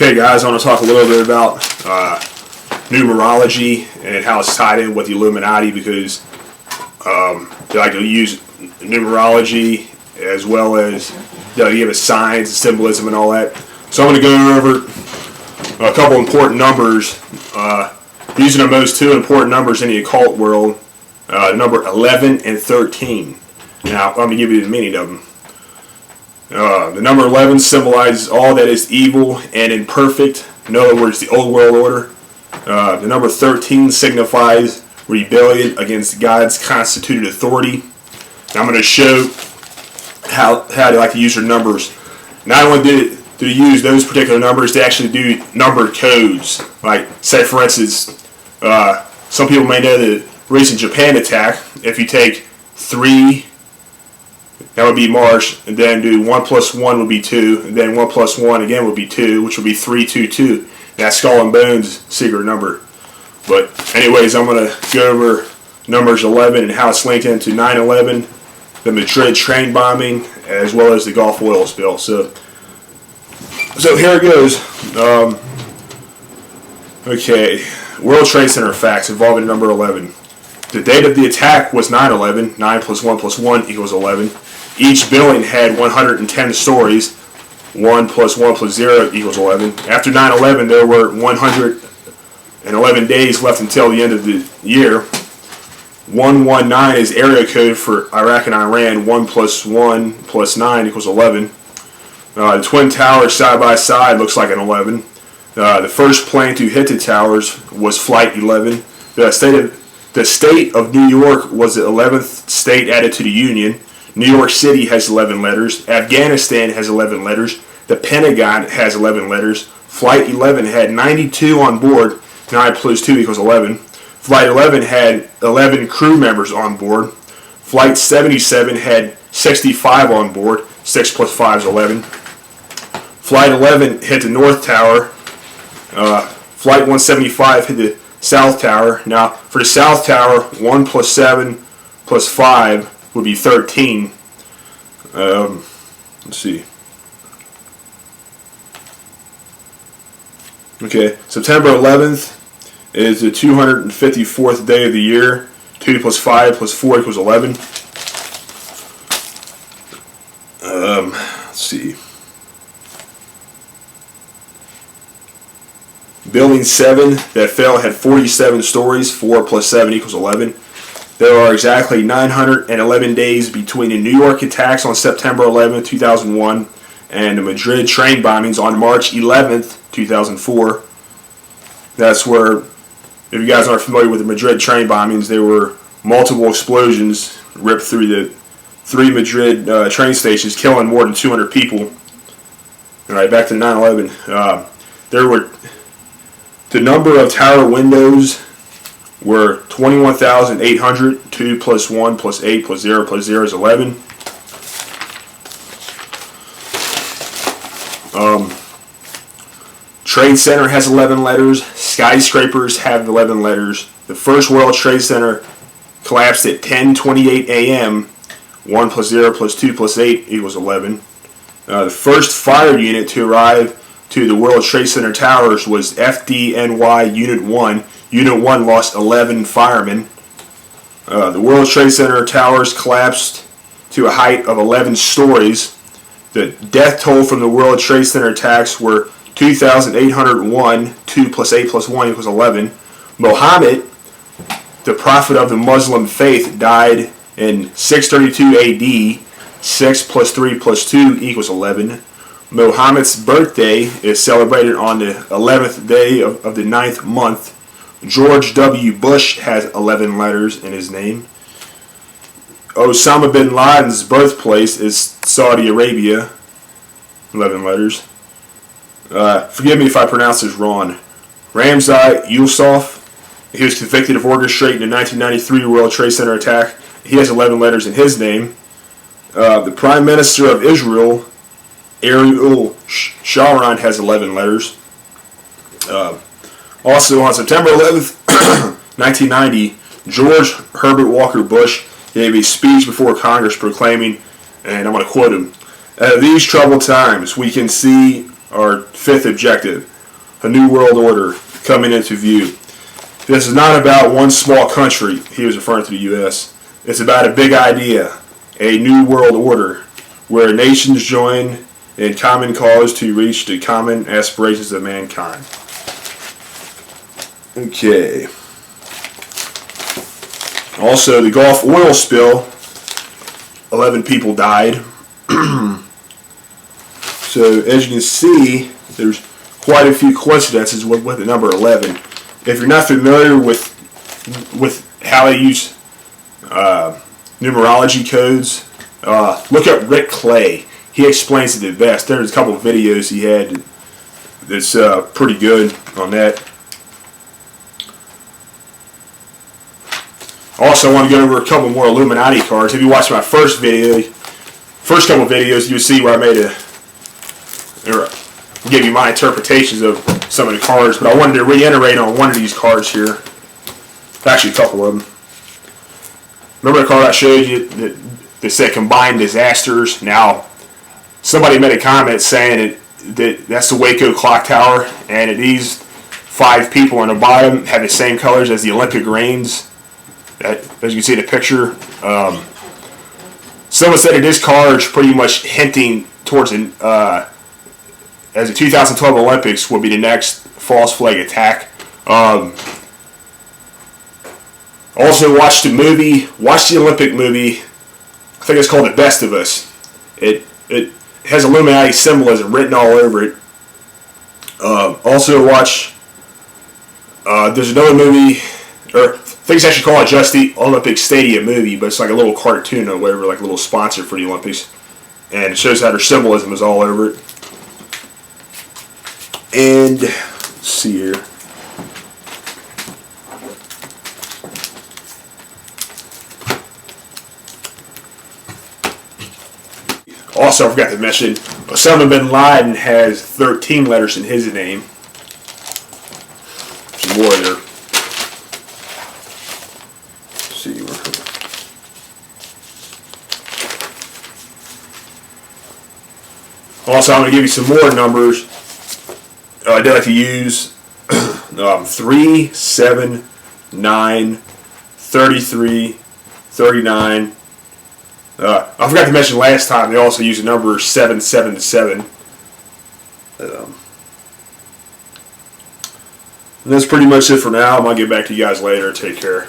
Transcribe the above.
Okay, guys, I want to talk a little bit about numerology and how it's tied in with the Illuminati, because they like to use numerology as well as give us signs and symbolism and all that. So I'm going to go over a couple important numbers. These are the most two important numbers in the occult world, number 11 and 13. Now, I'm going to give you the meaning of them. The number 11 symbolizes all that is evil and imperfect. In other words, the old world order. The number 13 signifies rebellion against God's constituted authority. Now I'm going to show how they like to use their numbers. Not only do they use those particular numbers, they actually do number codes. Like, say for instance, some people may know the recent Japan attack. If you take 3, that would be March, and then do 1 plus 1 would be 2, and then 1 plus 1 again would be 2, which would be 322. That's Skull and Bones' secret number. But anyways, I'm going to go over numbers 11 and how it's linked into 9/11, the Madrid train bombing, as well as the Gulf oil spill. So here it goes. Okay, World Trade Center facts involving number 11. The date of the attack was 9/11. 9 plus 1 plus 1 equals 11. Each building had 110 stories. 1 plus 1 plus 0 equals 11. After 9/11, there were 111 days left until the end of the year. 119 is area code for Iraq and Iran. 1 plus 1 plus 9 equals 11. The Twin Towers side by side looks like an 11. The first plane to hit the towers was Flight 11. The state of New York was the 11th state added to the Union. New York City has 11 letters. Afghanistan has 11 letters. The Pentagon has 11 letters. Flight 11 had 92 on board. 9 plus 2 equals 11. Flight 11 had 11 crew members on board. Flight 77 had 65 on board. 6 plus 5 is 11. Flight 11 hit the North Tower. Flight 175 hit the South Tower. Now, for the South Tower, 1 plus 7 plus 5 would be 13. Let's see. Okay, September 11th is the 254th day of the year. 2 plus 5 plus 4 equals 11. Let's see. Building 7 that fell had 47 stories. 4 plus 7 equals 11. There are exactly 911 days between the New York attacks on September 11, 2001, and the Madrid train bombings on March 11, 2004. That's where, if you guys aren't familiar with the Madrid train bombings, there were multiple explosions ripped through the 3 Madrid train stations, killing more than 200 people. All right, back to 9/11. The number of tower windows were 21,800. 2 plus 1 plus 8 plus 0 plus 0 is 11. Trade Center has 11 letters. Skyscrapers have 11 letters. The first World Trade Center collapsed at 10:28 a.m. 1 plus 0 plus 2 plus 8 equals 11. The first fire unit to arrive to the World Trade Center towers was FDNY Unit 1. Unit 1 lost 11 firemen. The World Trade Center towers collapsed to a height of 11 stories. The death toll from the World Trade Center attacks were 2,801. 2 plus 8 plus 1 equals 11. Muhammad, the prophet of the Muslim faith, died in 632 AD. 6 plus 3 plus 2 equals 11. Muhammad's birthday is celebrated on the 11th day of the 9th month. George W. Bush has 11 letters in his name. Osama bin Laden's birthplace is Saudi Arabia. 11 letters. Forgive me if I pronounce this wrong. Ramzi Yousaf, he was convicted of orchestrating the 1993 World Trade Center attack. He has 11 letters in his name. The Prime Minister of Israel, Ariel Sharon, has 11 letters. Also on September 11th, 1990, George Herbert Walker Bush gave a speech before Congress proclaiming, and I'm going to quote him, "At these troubled times, we can see our fifth objective, a new world order coming into view. This is not about one small country. He was referring to the U.S. It's about a big idea, a new world order, where nations join in common cause to reach the common aspirations of mankind. Okay. Also, the Gulf oil spill, 11 people died. So, as you can see, there's quite a few coincidences with the number 11. If you're not familiar with how they use numerology codes, look up Rick Clay. He explains it the best. There's a couple of videos he had that's pretty good on that. Also, I want to go over a couple more Illuminati cards. If you watch my first couple of videos, you'll see where I give you my interpretations of some of the cards. But I wanted to reiterate on one of these cards here. Actually, a couple of them. Remember the card I showed you that said combined disasters? Now, somebody made a comment saying that's the Waco clock tower, and these 5 people on the bottom have the same colors as the Olympic rains. As you can see in the picture, someone said that this card is pretty much hinting towards as the 2012 Olympics will be the next false flag attack. Also, watch the Olympic movie. I think it's called The Best of Us. It has Illuminati symbolism written all over it. Also, watch. There's another movie, or I think it's actually called just the Olympic Stadium movie, but it's like a little cartoon or whatever, like a little sponsor for the Olympics. And it shows how their symbolism is all over it. And, let's see here. Also, I forgot to mention, Osama bin Laden has 13 letters in his name. Some more there. Also, I'm going to give you some more numbers. I did like to use 3, 7, 9, 33, 39. I forgot to mention last time they also use the number 777. And that's pretty much it for now. I'm going to get back to you guys later. Take care.